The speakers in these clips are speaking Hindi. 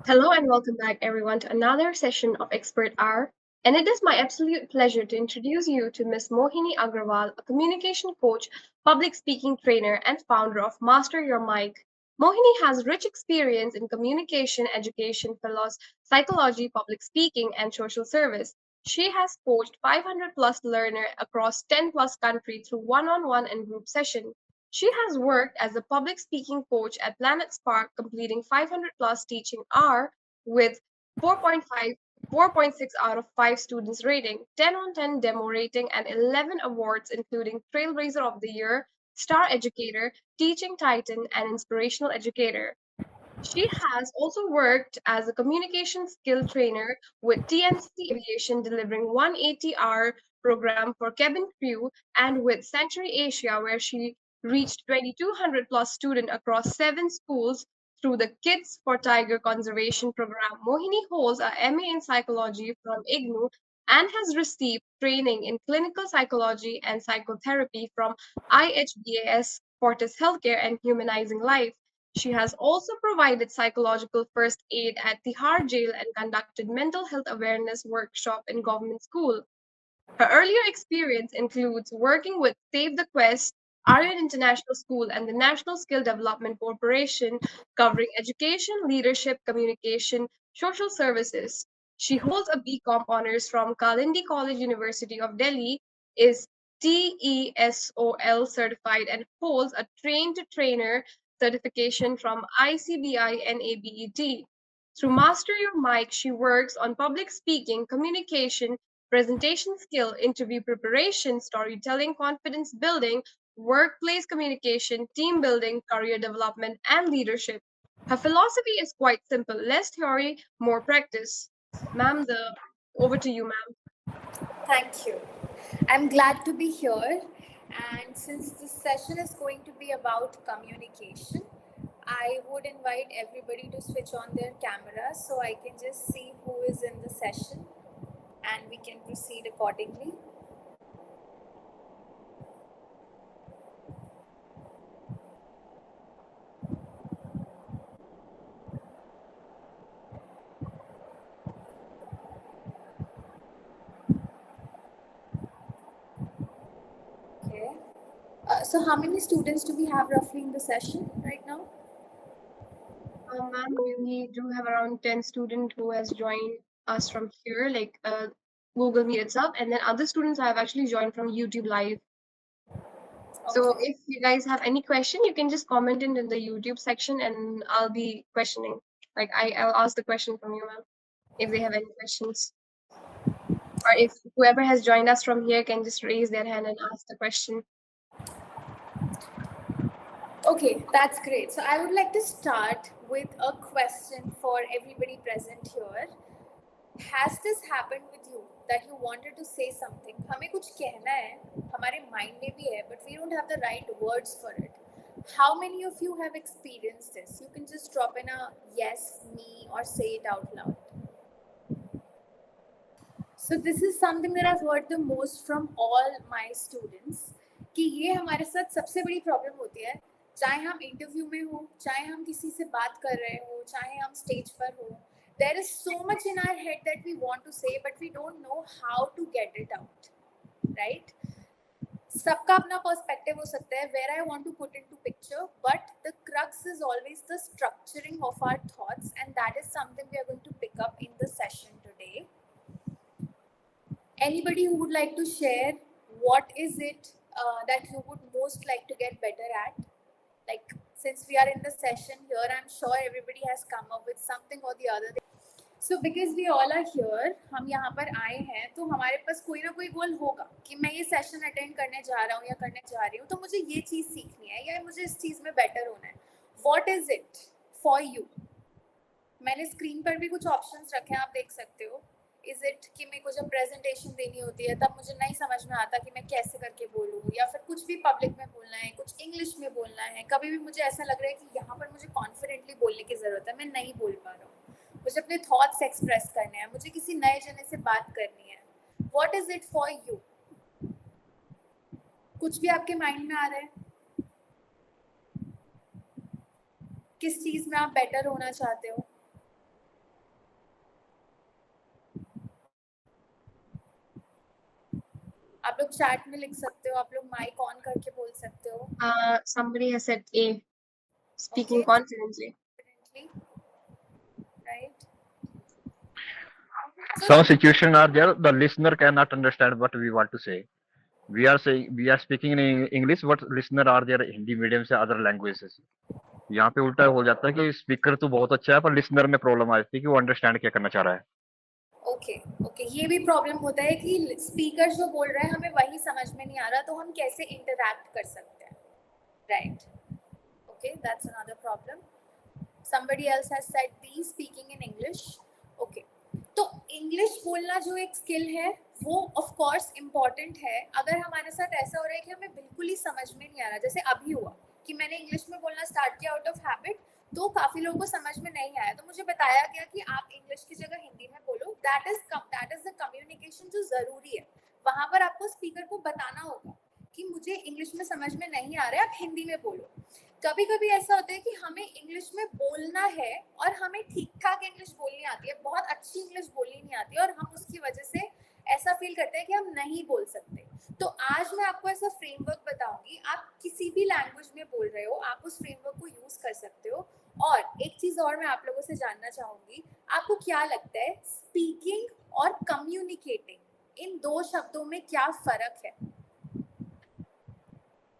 Hello and welcome back, everyone, to another session of Expert Hour. And it is my absolute pleasure to introduce you to Ms. Mohini Agrawal, a communication coach, public speaking trainer, and founder of Master Your Mic. Mohini has rich experience in communication, education, philosophy, psychology, public speaking, and social service. She has coached 500 plus learners across 10 plus countries through one-on-one and group sessions. She has worked as a public speaking coach at Planet Spark, completing 500 plus teaching hour with 4.5, 4.6 out of 5 students rating, 10 on 10 demo rating, and 11 awards, including Trailblazer of the Year, Star Educator, Teaching Titan, and Inspirational Educator. She has also worked as a communication skill trainer with TNC Aviation, delivering 180-hour program for cabin crew, and with Century Asia, where she reached 2,200 plus students across 7 schools through the Kids for Tiger Conservation Program. Mohini holds a MA in psychology from IGNU and has received training in clinical psychology and psychotherapy from IHBAS, Fortis Healthcare, and Humanizing Life. She has also provided psychological first aid at Tihar Jail and conducted mental health awareness workshop in government school. Her earlier experience includes working with Save the Quest, Aryan International School, and the National Skill Development Corporation, covering education, leadership, communication, social services. She holds a BCom honors from Kalindi College University of Delhi, is TESOL certified, and holds a train to trainer certification from ICBI and ABET. Through Master Your Mic, she works on public speaking, communication, presentation skill, interview preparation, storytelling, confidence building, workplace communication, team building, career development, and leadership. Her philosophy is quite simple: less theory, more practice. Ma'am, the over to you, ma'am. Thank you. I'm glad to be here. And since this session is going to be about communication, I would invite everybody to switch on their cameras so I can just see who is in the session and we can proceed accordingly. Okay. So how many students do we have roughly in the session right now? Ma'am, we do have around 10 students who has joined us from here, like Google Meet itself, and then other students have actually joined from YouTube Live. So Okay. if you guys have any question, you can just comment it in the YouTube section and I'll be questioning. Like I'll ask the question from you, ma'am, if they have any questions. Or if whoever has joined us from here can just raise their hand and ask the question. Okay, that's great. So I would like to start with a question for everybody present here. Has this happened with you that you wanted to say something? हमें कुछ कहना है, हमारे mind में भी है, but we don't have the right words for it. How many of you have experienced this? You can just drop in a yes, me, or say it out loud. So this is something that I've heard the most from all my students कि ये हमारे साथ सबसे बड़ी प्रॉब्लम होती है, चाहे हम इंटरव्यू में हो, चाहे हम किसी से बात कर रहे हो, चाहे हम स्टेज पर हो. There is so much in our head that we want to say, but we don't know how to get it out, right? सबका अपना पर्सपेक्टिव हो सकता है where I want to put into picture, but the crux is always the structuring of our thoughts, and that is something we are going to pick up in the session today. Anybody who would like to share what is it that you would most like to get better at? Like, since we are in the session here, I'm sure everybody has come up with something or the other. So because we all are here, हम यहाँ पर आए हैं, तो हमारे पास कोई ना कोई गोल होगा कि मैं ये सेशन अटेंड करने जा रहा हूँ या करने जा रही हूँ, तो मुझे ये चीज़ सीखनी है या मुझे इस चीज़ में बेटर होना है. What is it for you? मैंने स्क्रीन पर भी कुछ ऑप्शंस रखे हैं, आप देख सकते हो. इज इट कि मेरे को जब प्रेजेंटेशन देनी होती है तब मुझे नहीं समझ में आता कि मैं कैसे करके बोलूँ, या फिर कुछ भी पब्लिक में बोलना है, कुछ इंग्लिश में बोलना है, कभी भी मुझे ऐसा लग रहा है कि यहाँ पर मुझे कॉन्फिडेंटली बोलने की ज़रूरत है, मैं नहीं बोल पा रहा हूँ, मुझे अपने थॉट्स एक्सप्रेस करने हैं, मुझे किसी नए जने से बात करनी है. What is it for you? कुछ भी आपके माइंड में आ रहा है? किस चीज़ में आप बेटर होना चाहते हो? आप लोग चैट में लिख सकते हो, आप लोग माइक ऑन करके बोल सकते हो. Somebody has said A, speaking Okay. confidently. Definitely. Right. Some situation are there, the listener cannot understand what we want to say. We are speaking in English, but listener are there Hindi medium से अदर लैंग्वेजेस. यहाँ पे उल्टा हो जाता है कि स्पीकर तो बहुत अच्छा है पर लिसनर में प्रॉब्लम आ जाती है कि वो अंडरस्टैंड क्या करना चाह रहा है. ओके, ये भी प्रॉब्लम होता है कि स्पीकर जो बोल रहा है हमें वही समझ में नहीं आ रहा, तो हम कैसे इंटरैक्ट कर सकते हैं. Right. Okay, that's another problem. somebody else has said B, speaking in English. Okay, तो इंग्लिश बोलना जो एक स्किल है वो ऑफ कोर्स इम्पॉर्टेंट है. अगर हमारे साथ ऐसा हो रहा है कि हमें बिल्कुल ही समझ में नहीं आ रहा, जैसे अभी हुआ कि मैंने इंग्लिश में बोलना स्टार्ट किया आउट ऑफ हैबिट, तो काफी लोगों को समझ में नहीं आया, तो मुझे बताया गया कि आप इंग्लिश की जगह हिंदी में बोलो. दैट इज द कम्युनिकेशन जो जरूरी है. वहां पर आपको स्पीकर को बताना होगा कि मुझे इंग्लिश में समझ में नहीं आ रहा है, आप हिंदी में बोलो. कभी कभी ऐसा होता है कि हमें इंग्लिश में बोलना है और हमें ठीक ठाक इंग्लिश बोलनी आती है, बहुत अच्छी इंग्लिश बोलनी नहीं आती है, और हम उसकी वजह से ऐसा फील करते हैं कि हम नहीं बोल सकते. तो आज मैं आपको ऐसा फ्रेमवर्क बताऊंगी, आप किसी भी लैंग्वेज में बोल रहे हो आप उस फ्रेमवर्क को यूज कर सकते हो. और एक चीज और मैं आप लोगों से जानना चाहूंगी, आपको क्या लगता है स्पीकिंग और कम्युनिकेटिंग इन दो शब्दों में क्या फर्क है?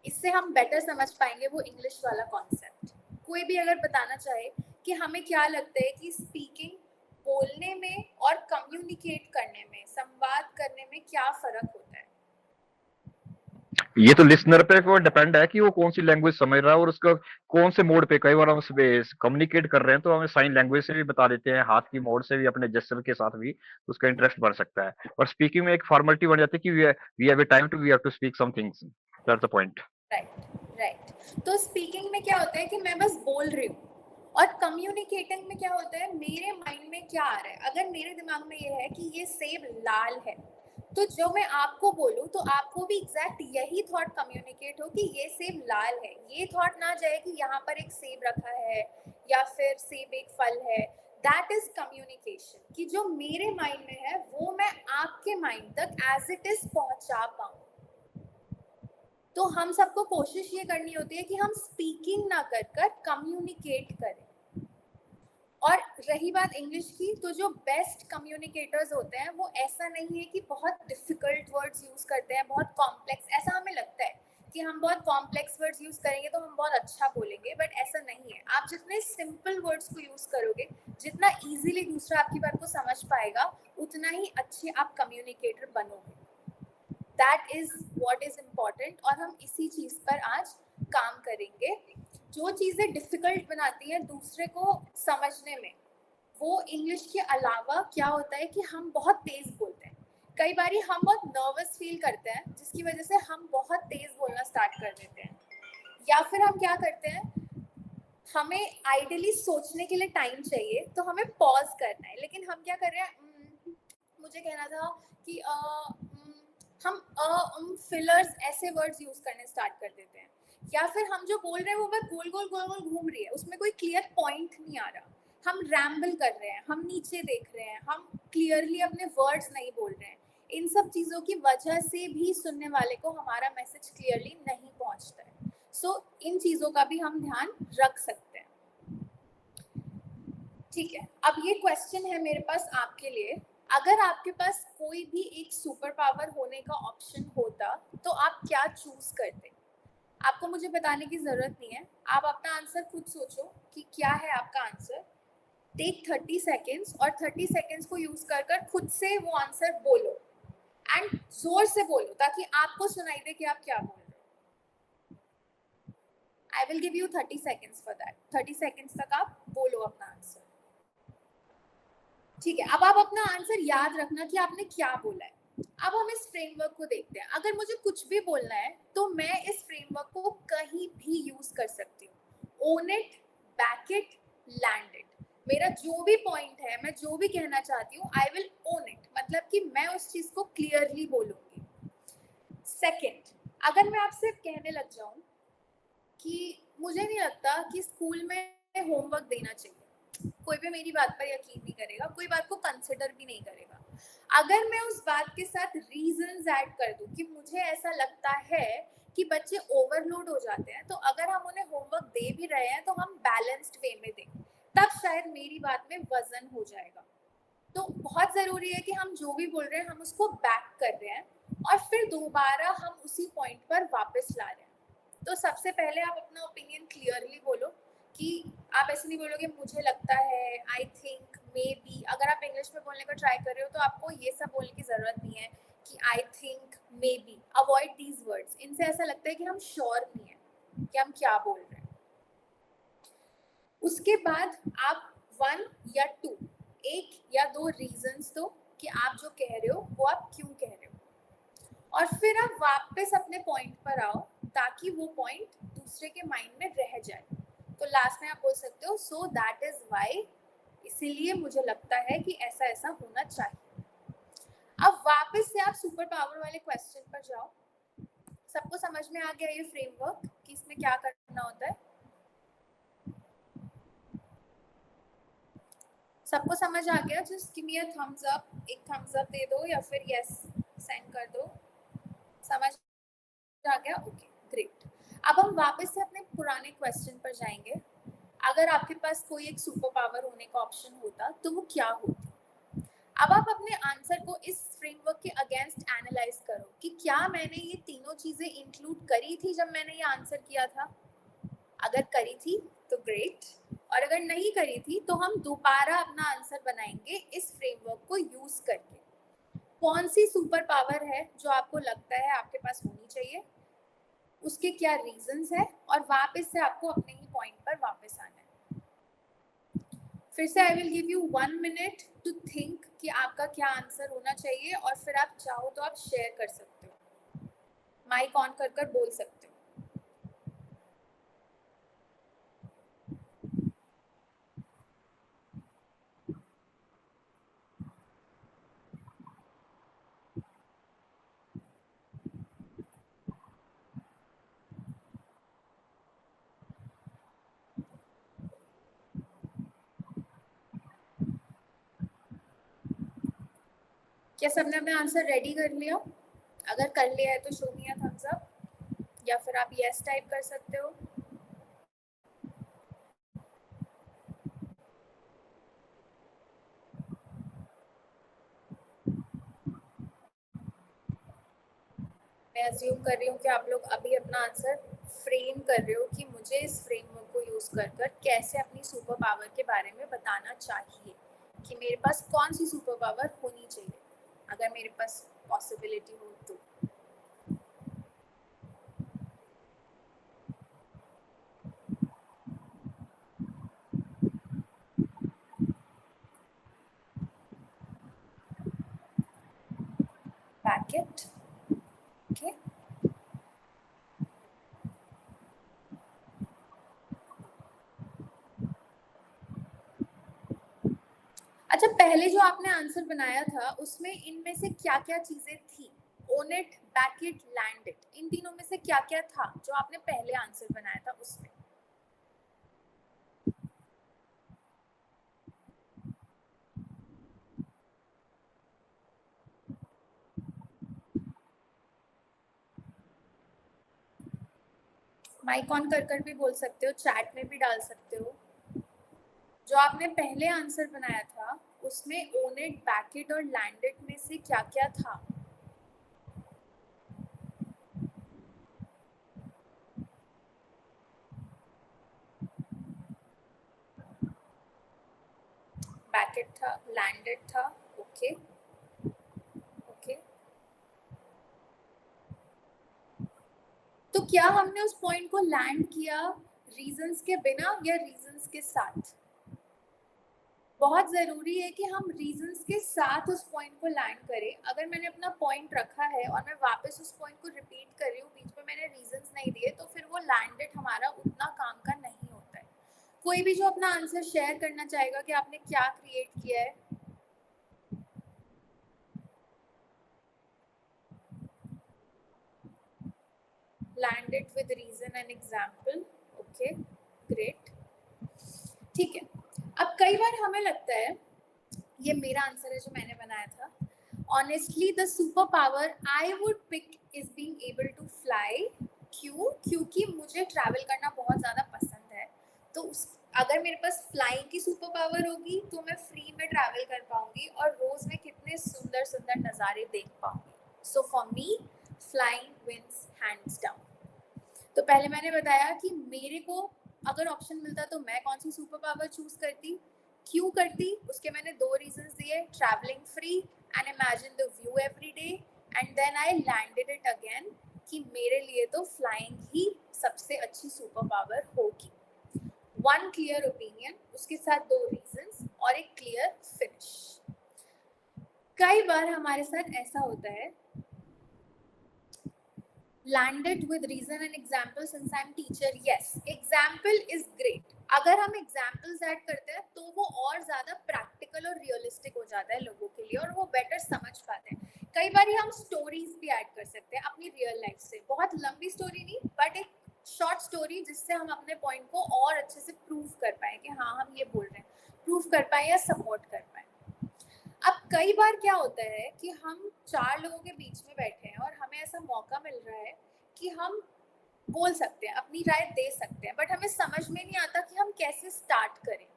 इससे हम बेटर समझ पाएंगे वो इंग्लिश वाला कॉन्सेप्ट. कोई भी अगर बताना चाहे कि हमें क्या लगता है कि स्पीकिंग बोलने में और कम्युनिकेट करने में, संवाद करने में क्या फर्क होता है? ये तो लिसनर पे को डिपेंड है कि वो कौन सी लैंग्वेज समझ रहा है और उसका कौन से मोड पे. कई बार हम कम्युनिकेट कर रहे हैं तो हमें साइन लैंग्वेज से भी बता देते हैं, हाथ की मोड से भी, अपने जेस्चर के साथ भी, उसका इंटरेस्ट बढ़ सकता है. और स्पीकिंग में एक फॉर्मेलिटी बन जाती है कि we have time to we have to speak some things. That's the point. Right. तो स्पीकिंग में क्या होता है कि मैं बस बोल रही हूँ, और कम्युनिकेटिंग में क्या होता है मेरे माइंड में क्या आ रहा है. अगर मेरे दिमाग में ये है कि ये सेब लाल है, तो जो मैं आपको बोलूं तो आपको भी एग्जैक्ट यही थॉट कम्युनिकेट हो कि ये सेब लाल है. ये थॉट ना जाए कि यहाँ पर एक सेब रखा है या फिर सेब एक फल है. दैट इज कम्युनिकेशन, कि जो मेरे माइंड में है वो मैं आपके माइंड तक एज इट इज पहुंचा पाऊं. तो हम सबको कोशिश ये करनी होती है कि हम स्पीकिंग ना कर कर कम्युनिकेट करें. और रही बात इंग्लिश की, तो जो बेस्ट कम्युनिकेटर्स होते हैं वो ऐसा नहीं है कि बहुत डिफिकल्ट वर्ड्स यूज करते हैं, बहुत कॉम्प्लेक्स. ऐसा हमें लगता है कि हम बहुत कॉम्प्लेक्स वर्ड्स यूज करेंगे तो हम बहुत अच्छा बोलेंगे, बट ऐसा नहीं है. आप जितने सिंपल वर्ड्स को यूज करोगे, जितना इजीली दूसरा आपकी बात को समझ पाएगा, उतना ही अच्छे आप कम्युनिकेटर बनोगे. That is what is important, और हम इसी चीज पर आज काम करेंगे. जो चीजें डिफिकल्ट बनाती हैं दूसरे को समझने में, वो इंग्लिश के अलावा क्या होता है कि हम बहुत तेज बोलते हैं. कई बारी हम बहुत नर्वस फील करते हैं जिसकी वजह से हम बहुत तेज बोलना स्टार्ट कर देते हैं. या फिर हम क्या करते हैं, हमें आइडियली सोचने के लिए टाइम चाहिए तो हमें पॉज करना है, लेकिन हम क्या कर रहे हैं, मुझे कहना था कि हम फिलर्स ऐसे वर्ड्स यूज करने स्टार्ट कर देते हैं. या फिर हम जो बोल रहे हैं वो बस गोल गोल गोल गोल घूम रही है, उसमें कोई क्लियर पॉइंट नहीं आ रहा. हम रैम्बल कर रहे हैं, हम नीचे देख रहे हैं, हम क्लियरली अपने वर्ड्स नहीं बोल रहे हैं. इन सब चीज़ों की वजह से भी सुनने वाले को हमारा मैसेज क्लियरली नहीं पहुंचता है. सो इन चीज़ों का भी हम ध्यान रख सकते हैं. ठीक है, अब ये क्वेश्चन है मेरे पास आपके लिए. अगर आपके पास कोई भी एक सुपर पावर होने का ऑप्शन होता तो आप क्या चूज करते? आपको मुझे बताने की जरूरत नहीं है, आप अपना आंसर खुद सोचो कि क्या है आपका आंसर. टेक 30 सेकेंड्स, और 30 सेकेंड्स को यूज कर कर खुद से वो आंसर बोलो, एंड जोर से बोलो ताकि आपको सुनाई दे कि आप क्या बोल रहे हो. आई will give you 30 seconds for that. 30 seconds तक आप बोलो अपना आंसर. ठीक है, अब आप अपना आंसर याद रखना कि आपने क्या बोला है. अब हम इस फ्रेमवर्क को देखते हैं. अगर मुझे कुछ भी बोलना है तो मैं इस फ्रेमवर्क को कहीं भी यूज कर सकती हूँ. Own it, back it, land it. मेरा जो भी पॉइंट है, मैं जो भी कहना चाहती हूँ, आई विल ओन इट, मतलब कि मैं उस चीज को क्लियरली बोलूंगी. सेकेंड, अगर मैं आपसे कहने लग जाऊं कि मुझे नहीं लगता कि स्कूल में होमवर्क देना चाहिए, कोई भी मेरी बात पर यकीन नहीं करेगा, कोई बात को कंसिडर भी नहीं करेगा. अगर मैं उस बात के साथ रीजंस ऐड कर दूं कि मुझे ऐसा लगता है कि बच्चे ओवरलोड हो जाते हैं, तो अगर हम उन्हें होमवर्क दे भी रहे हैं तो हम बैलेंस्ड वे में दें, तब शायद मेरी बात में वजन हो जाएगा। तो बहुत ज़रूरी है कि हम जो भी बोल रहे हैं हम उसको बैक कर रहे हैं और फिर दोबारा हम उसी पॉइंट पर वापस ला रहे हैं। तो सबसे पहले आप अपना ओपिनियन क्लियरली बोलो, कि आप ऐसे नहीं बोलोगे मुझे लगता है, आई थिंक, मे बी। अगर आप इंग्लिश में बोलने का ट्राई कर रहे हो तो आपको ये सब बोलने की ज़रूरत नहीं है कि I think, may be. Avoid these words, इनसे ऐसा लगता है कि हम श्योर नहीं है कि हम क्या बोल रहे हैं। उसके बाद आप 1 या 2, 1 या 2 रीजंस दो कि आप जो कह रहे हो वो आप क्यों कह रहे हो, और फिर आप वापस अपने पॉइंट पर आओ ताकि वो पॉइंट दूसरे के माइंड में रह जाए। तो लास्ट में आप बोल सकते हो सो दैट इज व्हाई, इसीलिए मुझे लगता है कि ऐसा ऐसा होना चाहिए। अब वापस से आप सुपर पावर वाले क्वेश्चन पर जाओ। सबको समझ में आ गया ये फ्रेमवर्क कि इसमें क्या करना होता है? सबको समझ आ गया? Just give me a thumbs up, एक थम्स अप दे दो या फिर यस सेंड कर दो। समझ आ गया? Okay, great. अब हम वापस से अपने पुराने क्वेश्चन पर जाएंगे। अगर आपके पास कोई एक सुपर पावर होने का ऑप्शन होता तो वो क्या होती? अब आप अपने आंसर को इस फ्रेमवर्क के अगेंस्ट एनालाइज करो कि क्या मैंने ये तीनों चीजें इंक्लूड करी थी जब मैंने ये आंसर किया था। अगर करी थी तो ग्रेट, और अगर नहीं करी थी तो हम दोबारा अपना आंसर बनाएंगे इस फ्रेमवर्क को यूज करके। कौन सी सुपर पावर है जो आपको लगता है आपके पास होनी चाहिए, उसके क्या रीजंस है, और वापस से आपको अपने ही पॉइंट पर वापस आना है। फिर से I will give you 1 minute to think कि आपका क्या आंसर होना चाहिए, और फिर आप चाहो तो आप शेयर कर सकते हो, माइक ऑन कर कर बोल सकते हो। क्या सबने अपना आंसर रेडी कर लिया? अगर कर लिया है तो show me a thumbs up, या फिर आप यस टाइप कर सकते हो। मैं अज्यूम कर रही हूँ कि आप लोग अभी अपना आंसर फ्रेम कर रहे हो कि मुझे इस फ्रेमवर्क को यूज कर कर कैसे अपनी सुपर पावर के बारे में बताना चाहिए, कि मेरे पास कौन सी सुपर पावर होनी चाहिए अगर मेरे पास पॉसिबिलिटी हो तो। Packet, okay. अच्छा, पहले जो आपने आंसर बनाया था उसमें इनमें से क्या क्या चीजें थी? Own it, back it, land it, इन तीनों में से क्या क्या था जो आपने पहले आंसर बनाया था उसमें? माइक ऑन कर कर भी बोल सकते हो, चैट में भी डाल सकते हो। जो आपने पहले आंसर बनाया था उसमें ओन इट, बैक इट और लैंड इट में से क्या क्या था? बैक इट था, लैंड इट था, ओके ओके। तो क्या हमने उस पॉइंट को लैंड किया रीजंस के बिना या रीजंस के साथ? बहुत ज़रूरी है कि हम रीजंस के साथ उस पॉइंट को लैंड करें। अगर मैंने अपना पॉइंट रखा है और मैं वापस उस पॉइंट को रिपीट कर रही हूँ, बीच में मैंने रीजंस नहीं दिए, तो फिर वो लैंडेड हमारा उतना काम का नहीं होता है। कोई भी जो अपना आंसर शेयर करना चाहेगा कि आपने क्या क्रिएट किया है? Landed with reason and example, okay great. ठीक है। अब कई बार हमें लगता है, ये मेरा आंसर है जो मैंने बनाया था, Honestly, the superpower I would pick is being able to fly. क्यों? क्योंकि मुझे ट्रैवल करना बहुत ज़्यादा पसंद है, तो अगर मेरे पास फ्लाइंग की सुपर पावर होगी तो मैं फ्री में ट्रैवल कर पाऊंगी और रोज में कितने सुंदर सुंदर नज़ारे देख पाऊंगी. So for me flying wins hands down. तो पहले मैंने बताया कि मेरे को अगर ऑप्शन मिलता तो मैं कौन सी सुपर पावर चूज करती. क्यों करती उसके मैंने 2 रीजंस दिए. Travelling free and imagine the view every day, and then I landed it again कि मेरे लिए तो फ्लाइंग ही सबसे अच्छी सुपर पावर होगी. 1 क्लियर ओपिनियन, उसके साथ 2 रीजंस और एक क्लियर फिनिश. कई बार हमारे साथ ऐसा होता है, landed with reason and example since I'm teacher. Yes, example is great. अगर हम examples ऐड करते हैं तो वो और ज़्यादा practical और realistic हो जाता है लोगों के लिए और वो better समझ पाते हैं. कई बार हम stories भी ऐड कर सकते हैं अपनी real life से. बहुत लंबी story नहीं, but एक short story जिससे हम अपने point को और अच्छे से prove कर पाएं कि हाँ हम ये बोल रहे हैं, prove कर पाएं या support कर पाएं. अब कई बार क्या होता है कि हम 4 लोगों के बीच में बैठे हैं और हमें ऐसा मौका मिल रहा है कि हम बोल सकते हैं, अपनी राय दे सकते हैं, बट हमें समझ में नहीं आता कि हम कैसे स्टार्ट करें.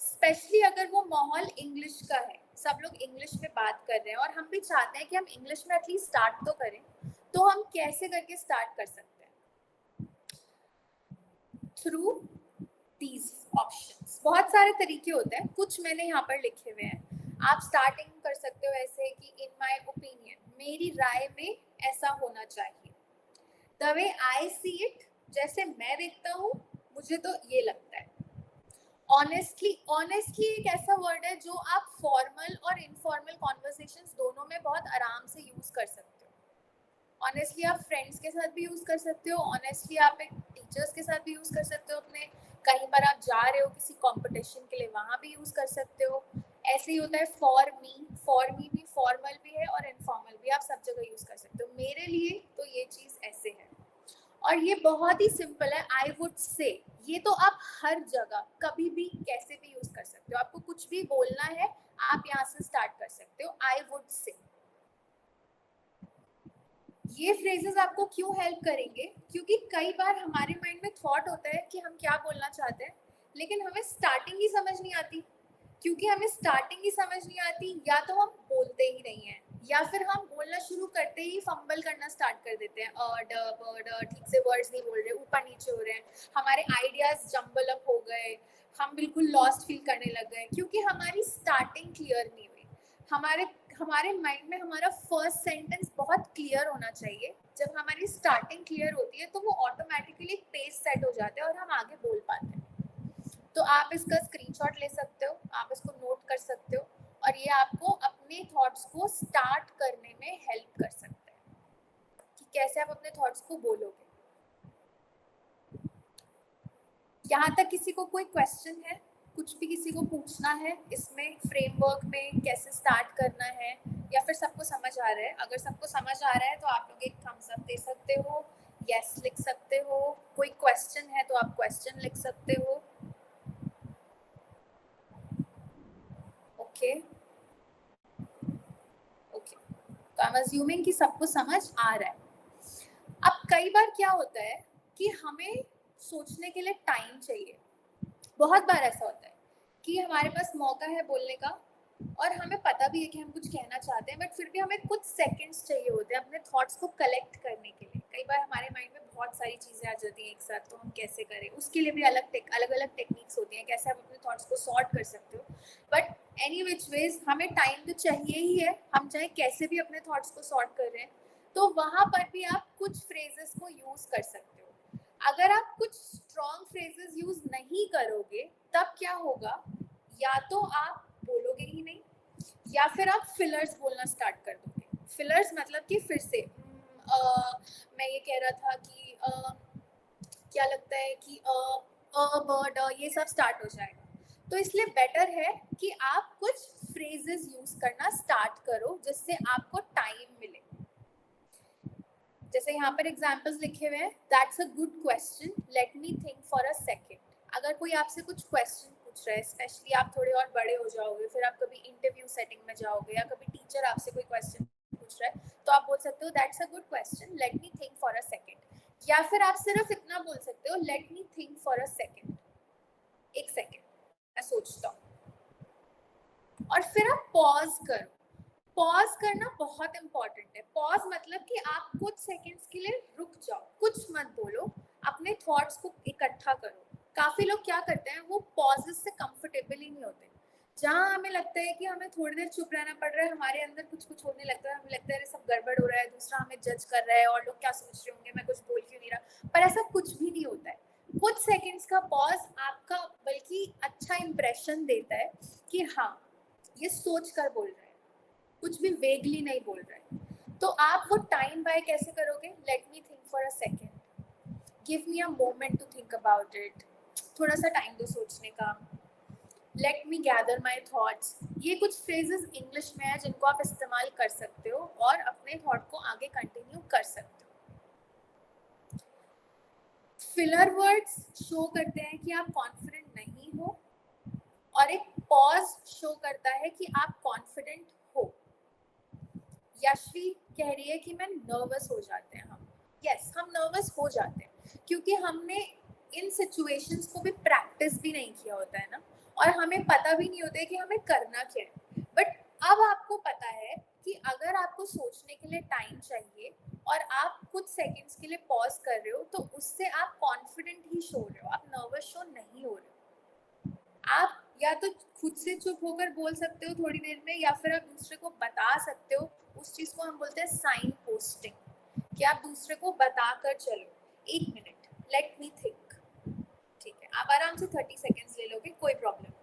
स्पेशली अगर वो माहौल इंग्लिश का है, सब लोग इंग्लिश में बात कर रहे हैं और हम भी चाहते हैं कि हम इंग्लिश में एटलीस्ट स्टार्ट तो करें, तो हम कैसे करके स्टार्ट कर सकते हैं. Through these options. बहुत सारे तरीके होते हैं, कुछ मैंने यहाँ पर लिखे हुए हैं. आप स्टार्टिंग कर सकते हो ऐसे कि इन माय ओपिनियन, मेरी राय में ऐसा होना चाहिए. The way I see it, जैसे मैं देखता हूँ मुझे तो ये लगता है. ऑनेस्टली, ऑनेस्टली एक ऐसा वर्ड है जो आप फॉर्मल और इनफॉर्मल कॉन्वर्सेशंस दोनों में बहुत आराम से यूज कर सकते हो. ऑनेस्टली आप फ्रेंड्स के साथ भी यूज कर सकते हो, ऑनेस्टली आप एक टीचर्स के साथ भी यूज कर सकते हो, अपने कहीं पर आप जा रहे हो किसी कंपटीशन के लिए वहाँ भी यूज कर सकते हो. ऐसे ही होता है फॉर मी भी फॉर्मल भी है और इनफॉर्मल भी, आप सब जगह यूज कर सकते हो. मेरे लिए तो ये चीज ऐसे है और ये बहुत ही सिंपल है. आई वुड से, ये तो आप हर जगह कभी भी कैसे भी यूज कर सकते हो. आपको कुछ भी बोलना है आप यहाँ से स्टार्ट कर सकते हो. I would say. ये फ्रेजेस आपको क्यों हेल्प करेंगे? क्योंकि कई बार हमारे माइंड में थॉट होता है कि हम क्या बोलना चाहते हैं, लेकिन हमें स्टार्टिंग ही समझ नहीं आती. क्योंकि हमें स्टार्टिंग ही समझ नहीं आती, या तो हम बोलते ही नहीं हैं, या फिर हम बोलना शुरू करते ही फंबल करना स्टार्ट कर देते हैं. ठीक से वर्ड्स नहीं बोल रहे, ऊपर नीचे हो रहे हैं, हमारे आइडियाज जम्बल अप हो गए, हम बिल्कुल लॉस्ट फील करने लग गए क्योंकि हमारी स्टार्टिंग क्लियर नहीं हुई. हमारे माइंड में हमारा फर्स्ट सेंटेंस बहुत क्लियर होना चाहिए. जब हमारी स्टार्टिंग क्लियर होती है तो वो ऑटोमेटिकली एक पेज सेट हो जाता है और हम आगे बोल पाते हैं. तो आप इसका स्क्रीनशॉट ले सकते हो, आप इसको नोट कर सकते हो और ये आपको अपने थॉट्स को स्टार्ट करने में हेल्प कर सकता है कि कैसे आप अपने थॉट्स को बोलोगे. यहाँ तक किसी को कोई क्वेश्चन है? कुछ भी किसी को पूछना है इसमें, फ्रेमवर्क में कैसे स्टार्ट करना है, या फिर सबको समझ आ रहा है? अगर सबको समझ आ रहा है तो आप लोग एक थम्स अप दे सकते हो, यस लिख सकते हो. कोई क्वेश्चन है तो आप क्वेश्चन लिख सकते हो. ओके, तो आई एम अज्यूमिंग कि सबको समझ आ रहा है. अब कई बार क्या होता है कि हमें सोचने के लिए टाइम चाहिए. बहुत बार ऐसा होता है कि हमारे पास मौका है बोलने का और हमें पता भी है कि हम कुछ कहना चाहते हैं, बट फिर भी हमें कुछ सेकंड्स चाहिए होते हैं अपने थॉट्स को कलेक्ट करने के लिए. कई बार हमारे माइंड में बहुत सारी चीज़ें आ जाती हैं एक साथ, तो हम कैसे करें? उसके लिए भी अलग अलग टेक्निक्स होती हैं कैसे आप अपने थॉट्स को सॉर्ट कर सकते हो. बट एनी विच वेज हमें टाइम तो चाहिए ही है, हम चाहे कैसे भी अपने थॉट्स को सॉर्ट कर रहे हैं. तो वहाँ पर भी आप कुछ फ्रेजेस को यूज़ कर सकते हो. अगर आप कुछ स्ट्रॉन्ग फ्रेजेस यूज नहीं करोगे तब क्या होगा? या तो आप बोलोगे ही नहीं, या फिर आप फिलर्स बोलना स्टार्ट कर दोगे. फिलर्स मतलब कि फिर से मैं ये कह रहा था कि क्या लगता है कि बर्ड, ये सब स्टार्ट हो जाएगा. तो इसलिए बेटर है कि आप कुछ फ्रेजेस यूज करना स्टार्ट करो जिससे आपको टाइम मिले. जैसे यहाँ पर एग्जाम्पल्स लिखे हुए हैं. That's a good question, late me think for a second. अगर कोई आपसे कुछ क्वेश्चन पूछ रहा है, स्पेशली आप थोड़े और बड़े हो जाओगे, फिर आप कभी इंटरव्यू सेटिंग में जाओगे या कभी टीचर आपसे कोई क्वेश्चन पूछ रहा है, तो आप बोल सकते हो that's a good question, late me think for a second. या फिर आप सिर्फ इतना बोल सकते हो, late me think for a second, एक सेकेंड मैं सोचता हूँ. और फिर आप पॉज करो. पॉज करना बहुत इंपॉर्टेंट है. पॉज मतलब कि आप कुछ सेकंड्स के लिए रुक जाओ, कुछ मत बोलो, अपने थॉट्स को इकट्ठा करो. काफी लोग क्या करते हैं, वो पॉजेस से कंफर्टेबल ही नहीं होते. जहाँ हमें लगता है कि हमें थोड़ी देर चुप रहना पड़ रहा है, हमारे अंदर कुछ कुछ होने लगता है, हमें लगता है सब गड़बड़ हो रहा है, दूसरा हमें जज कर रहा है और लोग क्या सोच रहे होंगे, मैं कुछ बोल क्यों नहीं रहा. पर ऐसा कुछ भी नहीं होता है. कुछ सेकंड्स का पॉज आपका बल्कि अच्छा इंप्रेशन देता है कि हाँ ये सोच कर बोल रहा है, कुछ भी वेगली नहीं बोल रहा है. तो आप वो टाइम बाय कैसे करोगे, let me think for a second, give me a moment to think about it, थोड़ा सा टाइम दो सोचने का, let me gather my thoughts. ये कुछ फ्रेजेस इंग्लिश में है जिनको आप इस्तेमाल कर सकते हो और अपने थॉट को आगे कंटिन्यू कर सकते हो. फिलर वर्ड्स शो करते हैं कि आप कॉन्फिडेंट नहीं हो, और एक पॉज शो करता है कि आप कॉन्फिडेंट हो. यशवी कह रही है कि मैं नर्वस हो जाते हैं हम. यस, हम नर्वस हो जाते हैं क्योंकि हमने इन सिचुएशंस को भी प्रैक्टिस भी नहीं किया होता है ना, और हमें पता भी नहीं होता है कि हमें करना क्या है. बट अब आपको पता है कि अगर आपको सोचने के लिए टाइम चाहिए और आप कुछ सेकंड्स के लिए पॉज कर रहे हो, तो उससे आप कॉन्फिडेंट ही शो रहे हो, आप नर्वस शो नहीं हो रहे हो. आप या तो खुद से चुप होकर बोल सकते हो थोड़ी देर में, या फिर आप दूसरे को बता सकते हो. उस चीज को हम बोलते हैं साइन पोस्टिंग, कि आप दूसरे को बताकर चलो, एक मिनट, लेट मी थिंक. ठीक है, आप आराम से 30 सेकेंड्स ले लोगे, कोई प्रॉब्लम नहीं.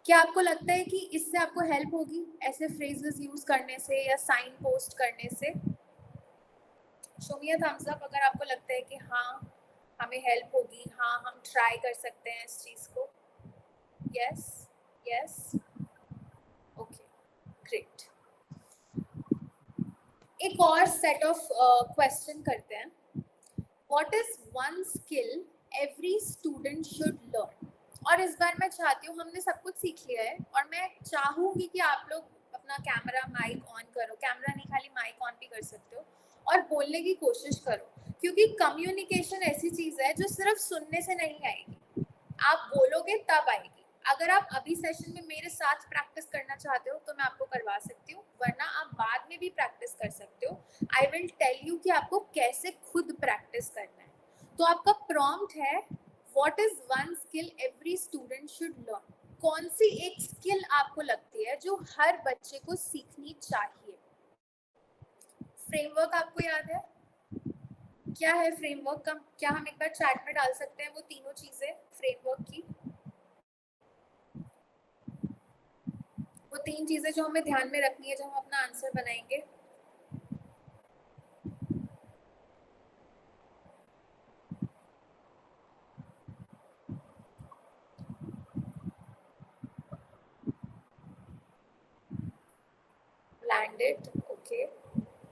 क्या आपको लगता है कि इससे आपको हेल्प होगी ऐसे फ्रेजेस यूज करने से या साइन पोस्ट करने से? Show me a thumbs up अगर आपको लगता है कि हाँ हमें हेल्प होगी, हाँ हम ट्राई कर सकते हैं इस चीज को. Yes yes, okay, great. एक और सेट ऑफ क्वेश्चन करते हैं. What is one skill every student should learn? और इस बार मैं चाहती हूँ, हमने सब कुछ सीख लिया है और मैं चाहूंगी कि आप लोग अपना कैमरा माइक ऑन करो, कैमरा नहीं खाली माइक ऑन भी कर सकते हो, और बोलने की कोशिश करो, क्योंकि कम्युनिकेशन ऐसी चीज है जो सिर्फ सुनने से नहीं आएगी, आप बोलोगे तब आएगी. अगर आप अभी सेशन में मेरे साथ प्रैक्टिस करना चाहते हो तो मैं आपको करवा सकती हूँ, वरना आप बाद में भी प्रैक्टिस कर सकते हो. आई विल टेल यू कि आपको कैसे खुद प्रैक्टिस करना है. तो आपका प्रॉम्प्ट है, what is one skill every student should learn? कौन सी एक स्किल आपको लगती है जो हर बच्चे को सीखनी चाहिए? फ्रेमवर्क आपको याद है क्या है? फ्रेमवर्क का क्या हम एक बार चैट में डाल सकते हैं वो तीनों चीजें फ्रेमवर्क की? वो 3 चीजें जो हमें ध्यान में रखनी है जब हम अपना आंसर बनाएंगे. Landed, okay.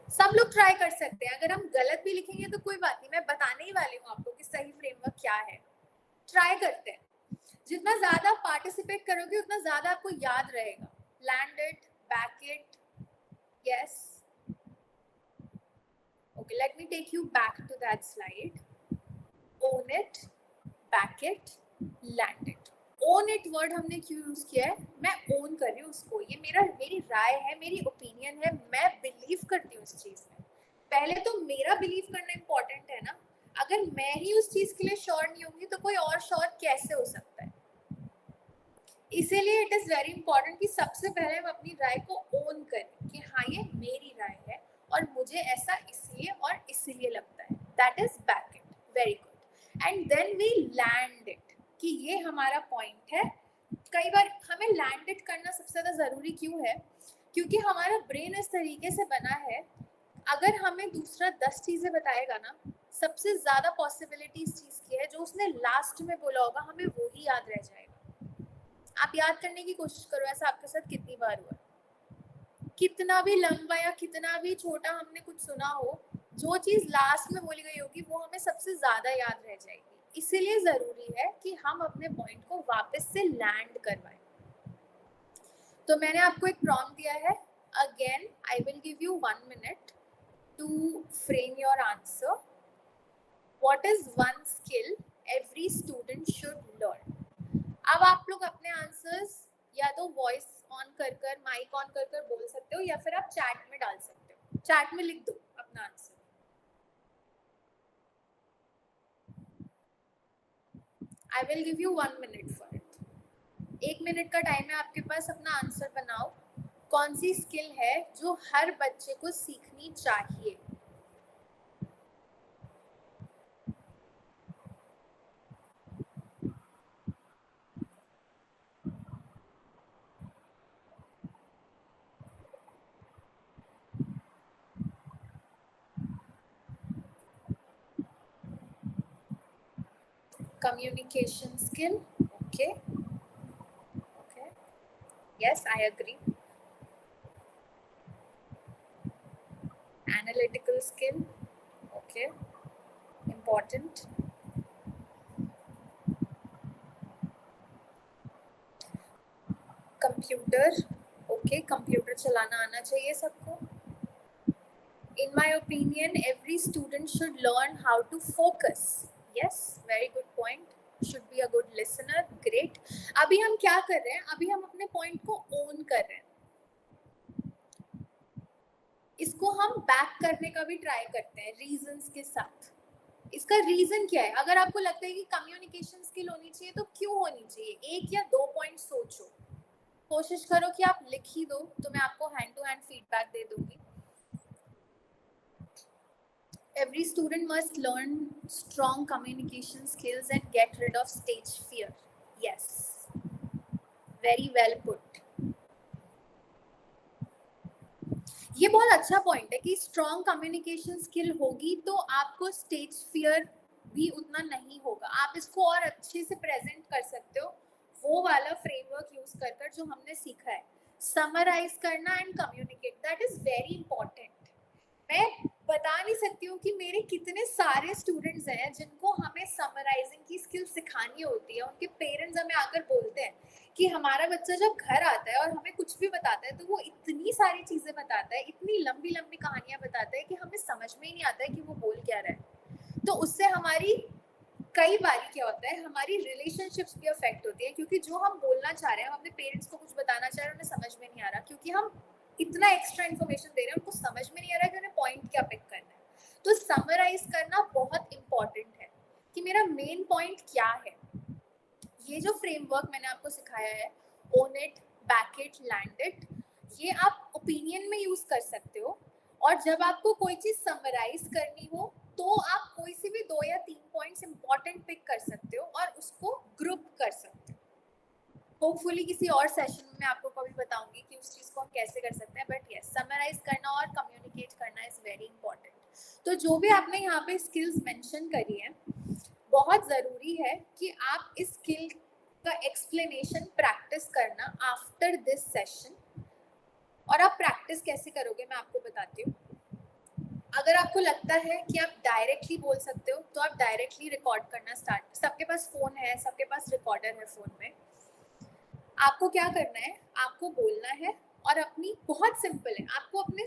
सब लोग ट्राई कर सकते हैं. अगर हम गलत भी लिखेंगे तो कोई बात नहीं, मैं बताने ही वाली हूँ आपको कि सही फ्रेमवर्क क्या है. ट्राई करते हैं. जितना ज्यादा पार्टिसिपेट करोगे उतना ज्यादा आपको याद रहेगा. Landed, baked, yes, okay, let me take you back to that slide. Own it, back it, land it. Own it word हमने क्यों यूज किया है? मैं ओन कर रही हूँ उसको, ये मेरी राय है, मेरी ओपिनियन है, मैं बिलीव करती हूँ इस चीज में. पहले तो मेरा बिलीव करना इम्पोर्टेंट है ना. अगर मैं ही उस चीज के लिए श्योर नहीं होंगी तो कोई और श्योर कैसे हो सकता है? इसीलिए इट इज वेरी इंपॉर्टेंट कि सबसे पहले हम अपनी राय को ओन करें कि हाँ ये मेरी राय है और मुझे ऐसा इसलिए और इसीलिए लगता है. That is back it, very good. And then we land it कि ये हमारा पॉइंट है. कई बार हमें लैंड इट करना सबसे ज्यादा जरूरी क्यों है? क्योंकि हमारा ब्रेन इस तरीके से बना है, अगर हमें दूसरा 10 चीजें बताएगा ना, सबसे ज्यादा पॉसिबिलिटी इस चीज की है जो उसने लास्ट में बोला होगा हमें वो ही याद रह जाएगा. आप याद करने की कोशिश करो, ऐसा आपके साथ कितनी बार हुआ? कितना भी लंबा या कितना भी छोटा हमने कुछ सुना हो, जो चीज लास्ट में बोली गई होगी वो हमें सबसे ज्यादा याद रह जाएगी. इसीलिए जरूरी है कि हम अपने पॉइंट को वापस से लैंड करवाएं। तो मैंने आपको एक प्रॉम्प्ट दिया है, again I will give you 1 minute to frame your answer. What is one skill every student should learn? अब आप लोग अपने आंसर्स या तो वॉइस ऑन कर माइक ऑन कर बोल सकते हो, या फिर आप चैट में डाल सकते हो। चैट में लिख दो अपना answer. I will give you 1 minute for it. 1 minute का टाइम है आपके पास, अपना आंसर बनाओ। कौन सी स्किल है जो हर बच्चे को सीखनी चाहिए? Communication skill. Okay. Yes, I agree. Analytical skill. Okay. Important. Computer. Okay. Computer चलाना आना चाहिए सबको. In my opinion, every student should learn how to focus. Yes, very good point. Should be a good listener. Great. अभी हम क्या कर रहे हैं? अभी हम अपने पॉइंट को ओन कर रहे हैं। इसको हम बैक करने का भी ट्राई करते हैं रीजंस के साथ। इसका रीजन क्या है? अगर आपको लगता है कि कम्युनिकेशन स्किल होनी चाहिए तो क्यों होनी चाहिए? 1 या 2 पॉइंट सोचो। कोशिश करो कि आप लिख ही दो, तो मैं आपको हैंड टू हैंड फीडबैक दे दूंगी। Every student must learn strong communication skills and get rid of stage fear. Yes. Very well put. ये बहुत अच्छा पॉइंट है कि स्ट्रॉन्ग कम्युनिकेशन स्किल होगी तो आपको स्टेज फियर भी उतना नहीं होगा। आप इसको और अच्छे से प्रेजेंट कर सकते हो, वो वाला फ्रेमवर्क यूज कर जो हमने सीखा है। समराइज करना and communicate, that is very important. मैं बता नहीं सकती हूँ कि मेरे कितने सारे स्टूडेंट्स हैं जिनको हमें समराइजिंग की स्किल सिखानी होती है। उनके पेरेंट्स हमें आकर बोलते हैं कि हमारा बच्चा जब घर आता है और हमें कुछ भी बताता है तो वो इतनी सारी चीजें बताता है, इतनी लंबी लंबी कहानियां बताता है कि हमें समझ में ही नहीं आता है कि वो बोल क्या रहा है। तो उससे हमारी कई बार क्या होता है, हमारी रिलेशनशिप्स भी अफेक्ट होती है, क्योंकि जो हम बोलना चाह रहे हैं, हम अपने पेरेंट्स को कुछ बताना चाह रहे हैं, उन्हें समझ में नहीं आ रहा, क्योंकि हम इतना एक्स्ट्रा इन्फॉर्मेशन दे रहे हैं, उनको समझ में नहीं आ रहा कि उन्हें पॉइंट क्या पिक करना है। तो समराइज करना बहुत इंपॉर्टेंट है कि मेरा मेन पॉइंट क्या है। ये जो फ्रेमवर्क मैंने आपको सिखाया है, own it, back it, land it, ये आप ओपिनियन में यूज कर सकते हो। और जब आपको कोई चीज समराइज करनी हो तो आप कोई से भी 2 या 3 पॉइंट्स इंपॉर्टेंट पिक कर सकते हो और उसको ग्रुप कर सकते हो। होपफुली किसी और सेशन में मैं आपको कभी बताऊंगी कि उस चीज को हम कैसे कर सकते हैं। बट यस, समराइज करना और कम्युनिकेट करना इज वेरी इंपॉर्टेंट। तो जो भी आपने यहाँ पे स्किल्स मेंशन करी है, बहुत जरूरी है कि आप इस स्किल का एक्सप्लेनेशन प्रैक्टिस करना आफ्टर दिस सेशन। और आप प्रैक्टिस कैसे करोगे मैं आपको बताती हूँ। अगर आपको लगता है कि आप डायरेक्टली बोल सकते हो तो आप डायरेक्टली रिकॉर्ड करना स्टार्ट। सबके पास फोन है, सबके पास रिकॉर्डर है फोन में। आपको क्या करना है, आपको बोलना है और अपनी, बहुत सिंपल है, आपको अपने